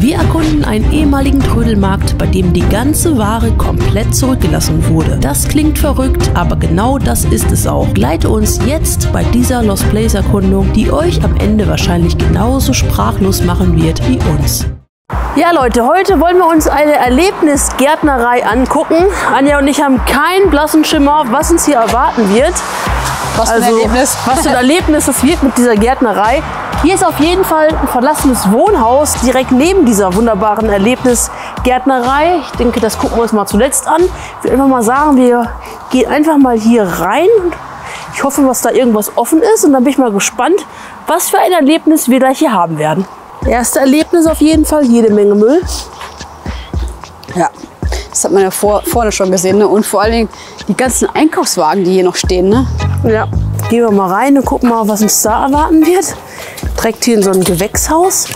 Wir erkunden einen ehemaligen Trödelmarkt, bei dem die ganze Ware komplett zurückgelassen wurde. Das klingt verrückt, aber genau das ist es auch. Begleite uns jetzt bei dieser Lost Place Erkundung, die euch am Ende wahrscheinlich genauso sprachlos machen wird wie uns. Ja Leute, heute wollen wir uns eine Erlebnisgärtnerei angucken. Anja und ich haben keinen blassen Schimmer, was uns hier erwarten wird. Was für ein Erlebnis. Was für ein Erlebnis es wird mit dieser Gärtnerei. Hier ist auf jeden Fall ein verlassenes Wohnhaus direkt neben dieser wunderbaren Erlebnisgärtnerei. Ich denke, das gucken wir uns mal zuletzt an. Ich will einfach mal sagen, wir gehen einfach mal hier rein. Ich hoffe, dass da irgendwas offen ist und dann bin ich mal gespannt, was für ein Erlebnis wir gleich hier haben werden. Erste Erlebnis auf jeden Fall, jede Menge Müll. Ja, das hat man ja vorne schon gesehen, ne? Und vor allen Dingen die ganzen Einkaufswagen, die hier noch stehen, ne? Ja, gehen wir mal rein und gucken mal, was uns da erwarten wird. Direkt hier in so ein Gewächshaus.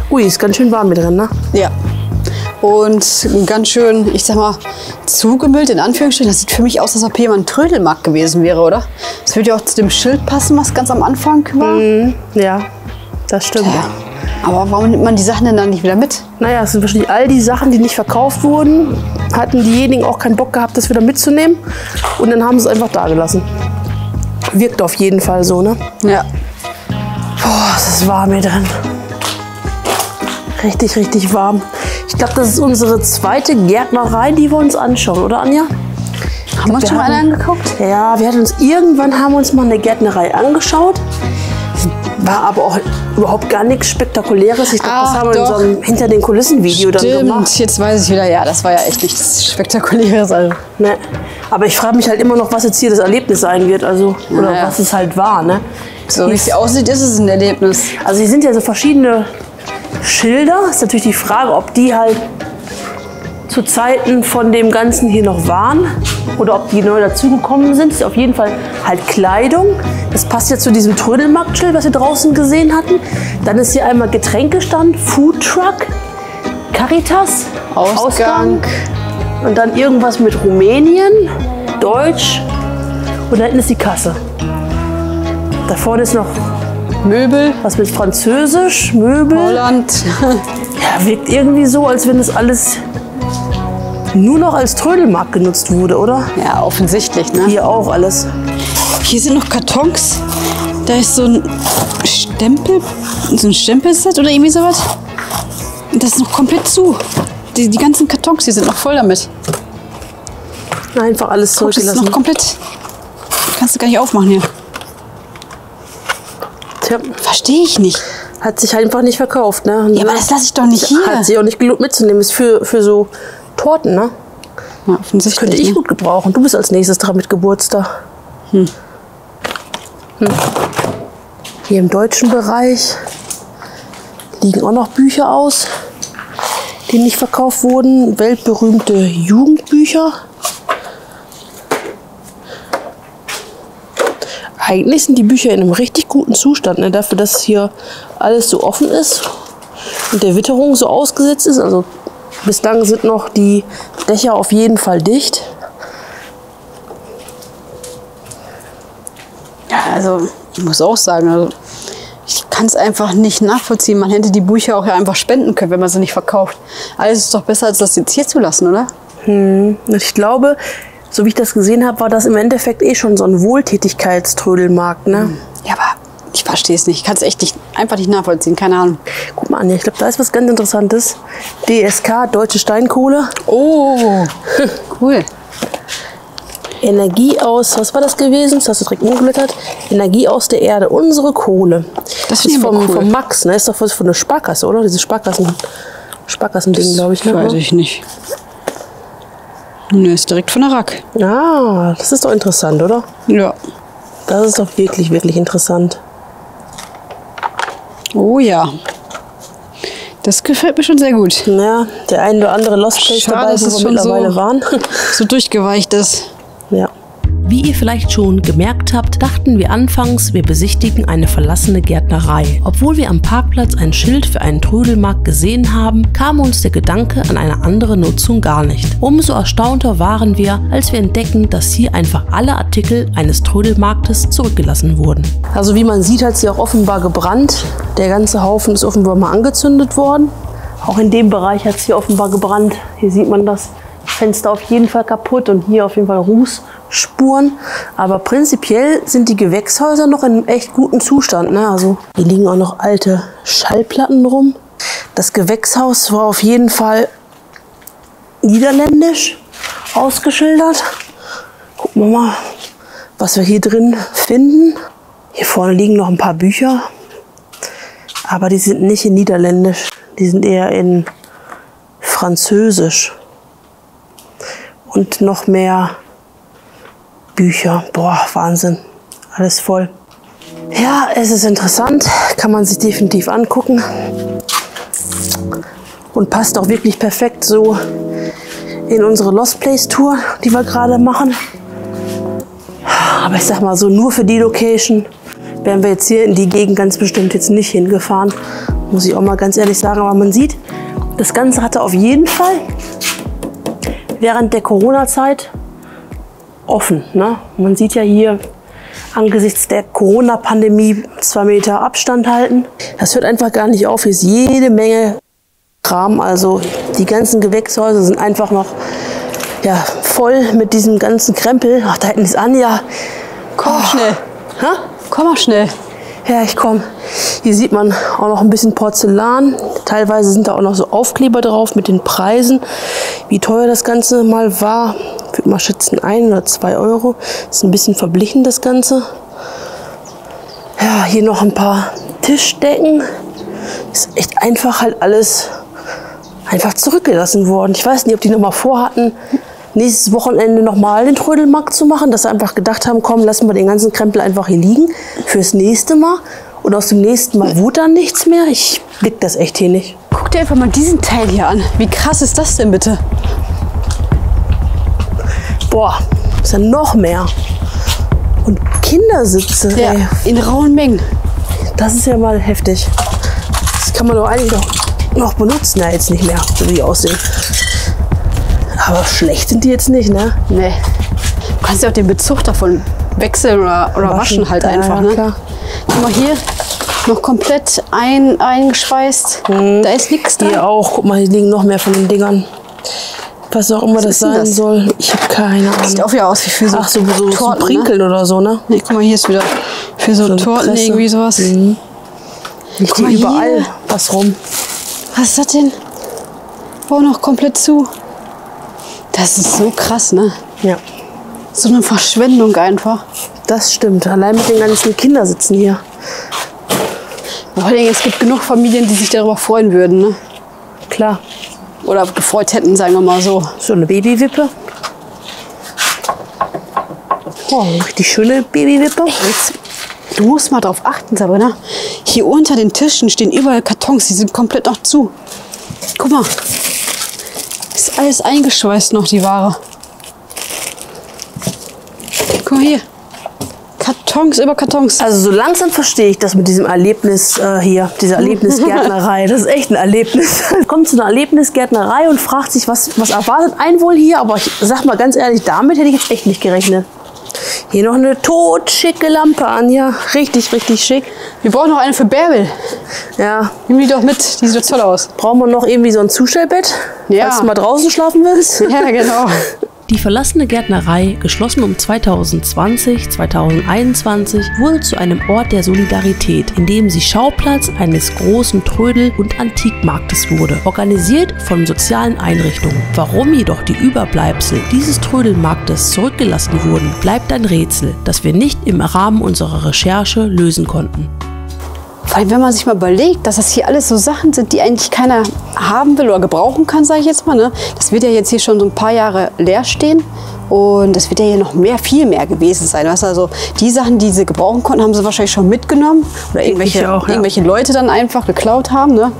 Ui, ist ganz schön warm hier drin, ne? Ja. Und ganz schön, ich sag mal, zugemüllt in Anführungsstrichen. Das sieht für mich aus, als ob hier mal ein Trödelmarkt gewesen wäre, oder? Das würde ja auch zu dem Schild passen, was ganz am Anfang war. Ja, das stimmt. Ja. Aber warum nimmt man die Sachen denn dann nicht wieder mit? Naja, es sind wahrscheinlich all die Sachen, die nicht verkauft wurden. Hatten diejenigen auch keinen Bock gehabt, das wieder mitzunehmen. Und dann haben sie es einfach da gelassen. Wirkt auf jeden Fall so, ne? Ja. Boah, es ist warm hier drin. Richtig, richtig warm. Ich glaube, das ist unsere zweite Gärtnerei, die wir uns anschauen, oder Anja? Haben wir uns schon mal eine angeguckt? Ja, wir hatten uns haben wir uns mal eine Gärtnerei angeschaut. War aber auch überhaupt gar nichts Spektakuläres. Ich glaube, das haben wir in so einem hinter den Kulissen Video dann gemacht. Stimmt, jetzt weiß ich wieder, ja, das war ja echt nichts Spektakuläres. Also. Ne. Aber ich frage mich halt immer noch, was jetzt hier das Erlebnis sein wird, also oder naja, was es halt war. Ne? So wie es aussieht, ist es ein Erlebnis. Also hier sind ja so verschiedene Schilder. Ist natürlich die Frage, ob die halt zu Zeiten von dem Ganzen hier noch waren oder ob die neu dazugekommen sind. Das ist auf jeden Fall halt Kleidung. Das passt ja zu diesem Trödelmarktschild, was wir draußen gesehen hatten. Dann ist hier einmal Getränkestand, Foodtruck, Caritas, Ausgang. Und dann irgendwas mit Rumänien, Deutsch und da hinten ist die Kasse. Da vorne ist noch Möbel. Was mit Französisch, Möbel. Holland. Ja, wirkt irgendwie so, als wenn das alles nur noch als Trödelmarkt genutzt wurde, oder? Ja, offensichtlich, ne? Hier auch alles. Hier sind noch Kartons. Da ist so ein Stempel, so ein Stempelset oder irgendwie sowas. Und das ist noch komplett zu. Die ganzen Kartons, die sind noch voll damit. Einfach alles Guck, das ist zurückgelassen. noch komplett. Kannst du gar nicht aufmachen hier. Tja, Verstehe ich nicht. hat sich einfach nicht verkauft, ne? Ja, aber das lasse ich doch nicht hier. Hat sich auch nicht gelohnt mitzunehmen. Ist für so Torten, ne? Ja, offensichtlich. Könnte ich gut gebrauchen. Du bist als nächstes dran mit Geburtstag. Hier im deutschen Bereich liegen auch noch Bücher aus, die nicht verkauft wurden. Weltberühmte Jugendbücher. Eigentlich sind die Bücher in einem richtig guten Zustand, ne? Dafür, dass hier alles so offen ist und der Witterung so ausgesetzt ist. Also bislang sind noch die Dächer auf jeden Fall dicht. Ja, also ich muss auch sagen, also ich kann es einfach nicht nachvollziehen. Man hätte die Bücher auch ja einfach spenden können, wenn man sie nicht verkauft. Alles ist doch besser, als das jetzt hier zu lassen, oder? Ich glaube, so wie ich das gesehen habe, war das im Endeffekt eh schon so ein Wohltätigkeitströdelmarkt, ne? Ja, aber ich verstehe es nicht. Ich kann es echt nicht, einfach nicht nachvollziehen. Keine Ahnung. Guck mal, Anja, ich glaube, da ist was ganz Interessantes. DSK, Deutsche Steinkohle. Oh, cool. Energie aus, was war das gewesen? Das hast du direkt umgeblättert. Energie aus der Erde, unsere Kohle. Das ist ist cool. vom Max, ne? Ist doch von der Sparkasse, oder? Dieses Sparkassending, glaube ich, ne? Weiß ich nicht. Ne, ist direkt von der Rack. Ah, das ist doch interessant, oder? Ja. Das ist doch wirklich, wirklich interessant. Oh ja. Das gefällt mir schon sehr gut. Ja, der ein oder andere Lost Place Schade, dabei, dass wo es wir schon mittlerweile so- waren. So durchgeweicht ist. Ja. Wie ihr vielleicht schon gemerkt habt, dachten wir anfangs, wir besichtigen eine verlassene Gärtnerei. Obwohl wir am Parkplatz ein Schild für einen Trödelmarkt gesehen haben, kam uns der Gedanke an eine andere Nutzung gar nicht. Umso erstaunter waren wir, als wir entdecken, dass hier einfach alle Artikel eines Trödelmarktes zurückgelassen wurden. Also wie man sieht, hat sie auch offenbar gebrannt. Der ganze Haufen ist offenbar mal angezündet worden. Auch in dem Bereich hat es hier offenbar gebrannt. Hier sieht man das Fenster auf jeden Fall kaputt und hier auf jeden Fall Rußspuren. Aber prinzipiell sind die Gewächshäuser noch in echt gutem Zustand, ne? Also hier liegen auch noch alte Schallplatten rum. Das Gewächshaus war auf jeden Fall niederländisch ausgeschildert. Gucken wir mal, was wir hier drin finden. Hier vorne liegen noch ein paar Bücher, aber die sind nicht in Niederländisch. Die sind eher in Französisch. Und noch mehr Bücher. Boah, Wahnsinn. Alles voll. Ja, es ist interessant. Kann man sich definitiv angucken. Und passt auch wirklich perfekt so in unsere Lost Place Tour, die wir gerade machen. Aber ich sag mal so, nur für die Location wären wir jetzt hier in die Gegend ganz bestimmt jetzt nicht hingefahren. Muss ich auch mal ganz ehrlich sagen. Aber man sieht, das Ganze hatte auf jeden Fall während der Corona-Zeit offen. Ne? Man sieht ja hier angesichts der Corona-Pandemie 2 Meter Abstand halten. Das hört einfach gar nicht auf. Hier ist jede Menge Kram. Also die ganzen Gewächshäuser sind einfach noch voll mit diesem ganzen Krempel. Ach, da hinten ist Anja. Komm schnell. Hä? Komm mal schnell. Ja, ich komme. Hier sieht man auch noch ein bisschen Porzellan. Teilweise sind da auch noch so Aufkleber drauf mit den Preisen, wie teuer das Ganze mal war. Ich würde mal schätzen 1 oder 2 Euro. Ist ein bisschen verblichen, das Ganze. Ja, hier noch ein paar Tischdecken. Ist echt einfach halt alles einfach zurückgelassen worden. Ich weiß nicht, ob die noch mal vorhatten, nächstes Wochenende nochmal den Trödelmarkt zu machen, dass sie einfach gedacht haben, komm, lassen wir den ganzen Krempel einfach hier liegen fürs nächste Mal. Und aus dem nächsten Mal wurde dann nichts mehr. Ich blick das echt hier nicht. Guck dir einfach mal diesen Teil hier an. Wie krass ist das denn bitte? Boah, ist ja noch mehr. Und Kindersitze, Ja, ey. in rauen Mengen. Das ist ja mal heftig. Das kann man doch eigentlich noch benutzen. Ja, jetzt nicht mehr, so wie die aussehen. Aber schlecht sind die jetzt nicht, ne? Nee. Du kannst ja auch den Bezug davon wechseln oder waschen halt einfach, ne? Klar. Guck mal hier, noch komplett eingeschweißt. Da ist nichts dran. Hier auch, guck mal, hier liegen noch mehr von den Dingern. Was auch immer das ist denn sein das? soll. Ich habe keine Ahnung. Sieht auch wieder aus wie für so Ach, so Torten, Prinkeln oder so, ne? Nee, guck mal, hier ist wieder für so eine Torten Presse. irgendwie sowas. Mhm. Liegt hier mal überall hier. was rum. Was ist das denn? Oh, noch komplett zu. Das ist so krass, ne? Ja, So eine Verschwendung einfach. das stimmt. Allein mit den ganzen Kindersitzen hier. Vor allem, es gibt genug Familien, die sich darüber freuen würden, ne? Klar. Oder gefreut hätten, sagen wir mal so. So eine Babywippe. Oh, eine richtig schöne Babywippe. Jetzt, du musst mal drauf achten, Sabrina. Hier unter den Tischen stehen überall Kartons, die sind komplett noch zu. Guck mal. Ist alles eingeschweißt noch, die Ware. Guck mal hier. Kartons über Kartons. Also so langsam verstehe ich das mit diesem Erlebnis hier, dieser Erlebnisgärtnerei. Das ist echt ein Erlebnis. Man kommt zu einer Erlebnisgärtnerei und fragt sich, was erwartet einen wohl hier? Aber ich sag mal ganz ehrlich, damit hätte ich jetzt echt nicht gerechnet. Hier noch eine totschicke Lampe an, ja. Richtig, richtig schick. Wir brauchen noch eine für Bärbel. Ja. Nimm die doch mit, die sieht toll aus. Brauchen wir noch irgendwie so ein Zustellbett? Ja. Falls du mal draußen schlafen willst? Ja, genau. Die verlassene Gärtnerei, geschlossen um 2020, 2021, wurde zu einem Ort der Solidarität, in dem sie Schauplatz eines großen Trödel- und Antikmarktes wurde, organisiert von sozialen Einrichtungen. Warum jedoch die Überbleibsel dieses Trödelmarktes zurückgelassen wurden, bleibt ein Rätsel, das wir nicht im Rahmen unserer Recherche lösen konnten. Vor allem, wenn man sich mal überlegt, dass das hier alles so Sachen sind, die eigentlich keiner haben will oder gebrauchen kann, sage ich jetzt mal. Ne? Das wird ja jetzt hier schon so ein paar Jahre leer stehen und es wird ja hier noch viel mehr gewesen sein. Weißt du? Also die Sachen, die sie gebrauchen konnten, haben sie wahrscheinlich schon mitgenommen oder irgendwelche Leute dann einfach geklaut haben. Ne?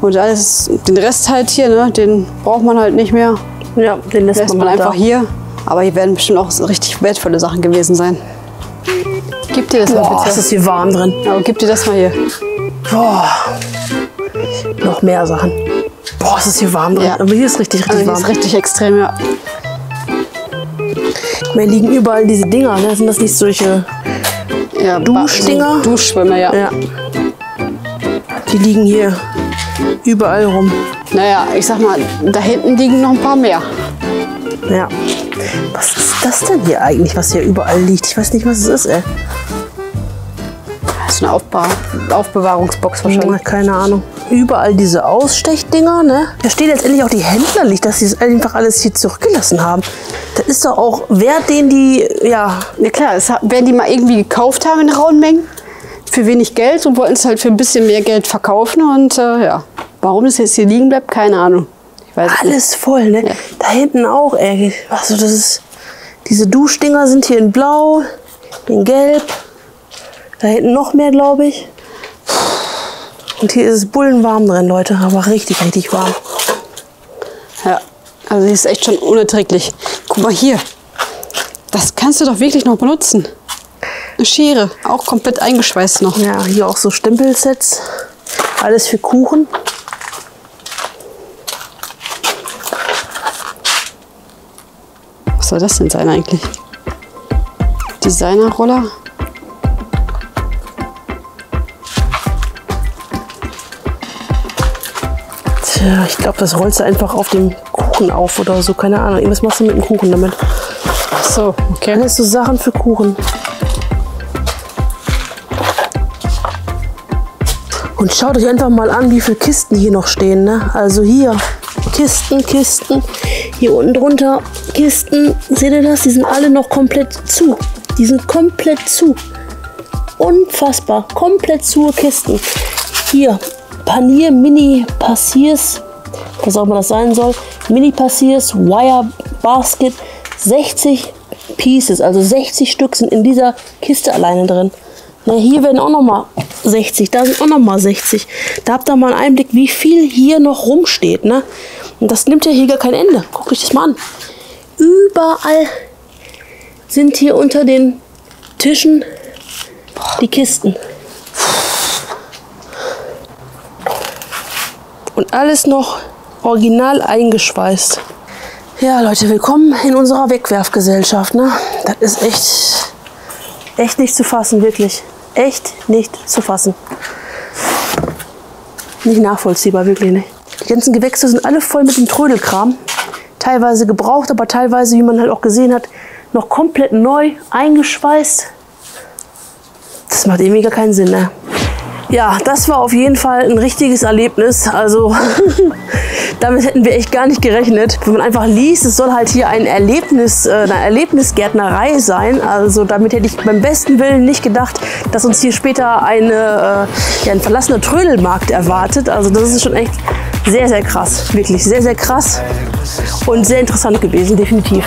Und alles, den Rest halt hier, ne? Den braucht man halt nicht mehr. Ja, den lässt man einfach da. hier. Aber hier werden bestimmt auch so richtig wertvolle Sachen gewesen sein. Gib dir das mal Boah, bitte. ist das hier warm drin. Aber gib dir das mal hier. Boah. Noch mehr Sachen. Boah, ist das hier warm drin. Ja. Aber hier ist richtig, richtig Also hier warm. ist richtig extrem, ja. Mir liegen überall diese Dinger. Ne? Sind das nicht solche Ja, Duschdinger? So Duschschwimmer, ja. Ja. Die liegen hier überall rum. Naja, ich sag mal, da hinten liegen noch ein paar mehr. Ja. Was ist das denn hier eigentlich, was hier überall liegt? Ich weiß nicht, was es ist, ey. Das ist eine Aufbewahrungsbox wahrscheinlich. Keine Ahnung. Überall diese Ausstechdinger, ne? Da steht letztendlich auch die Händler nicht, dass sie es einfach alles hier zurückgelassen haben. Das ist doch auch wert, den die, ja. Ja klar, werden die mal irgendwie gekauft haben in rauen Mengen. Für wenig Geld und wollten es halt für ein bisschen mehr Geld verkaufen. Und ja, warum das jetzt hier liegen bleibt, keine Ahnung. Ich weiß es nicht. Alles voll, ne? Ja. Da hinten auch, ey. Also das ist, diese Duschdinger sind hier in Blau, in Gelb. Da hinten noch mehr, glaube ich. Und hier ist es bullenwarm drin, Leute. Aber richtig, richtig warm. Ja, also die ist echt schon unerträglich. Guck mal hier. Das kannst du doch wirklich noch benutzen. Eine Schere, auch komplett eingeschweißt noch. Ja, hier auch so Stempelsets. Alles für Kuchen. Was soll das denn sein eigentlich? Designerroller? Tja, ich glaube, das rollst du einfach auf dem Kuchen auf oder so. Keine Ahnung. Was machst du mit dem Kuchen damit? Ach so, okay. Alles so Sachen für Kuchen. Und schaut euch einfach mal an, wie viele Kisten hier noch stehen. Ne? Also hier Kisten, Kisten. Hier unten drunter Kisten. Seht ihr das? Die sind alle noch komplett zu. Die sind komplett zu. Unfassbar. Komplett zu Kisten. Hier Panier Mini Passiers. Was auch immer das sein soll. Mini Passiers Wire Basket. 60 Pieces. Also 60 Stück sind in dieser Kiste alleine drin. Na, hier werden auch noch mal 60, da sind auch noch mal 60. Da habt ihr mal einen Einblick, wie viel hier noch rumsteht. Ne? Und das nimmt ja hier gar kein Ende. Guckt euch das mal an. Überall sind hier unter den Tischen die Kisten. Und alles noch original eingeschweißt. Ja, Leute, willkommen in unserer Wegwerfgesellschaft. Ne? Das ist echt nicht zu fassen, wirklich. Echt nicht zu fassen. Nicht nachvollziehbar, wirklich nicht. Die ganzen Gewächse sind alle voll mit dem Trödelkram. Teilweise gebraucht, aber teilweise, wie man halt auch gesehen hat, noch komplett neu eingeschweißt. Das macht irgendwie gar keinen Sinn, ne? Ja, das war auf jeden Fall ein richtiges Erlebnis. Also damit hätten wir echt gar nicht gerechnet. Wenn man einfach liest, es soll halt hier ein Erlebnis, eine Erlebnisgärtnerei sein. Also damit hätte ich beim besten Willen nicht gedacht, dass uns hier später ein verlassener Trödelmarkt erwartet. Also das ist schon echt sehr, sehr krass. Wirklich sehr, sehr krass und sehr interessant gewesen, definitiv.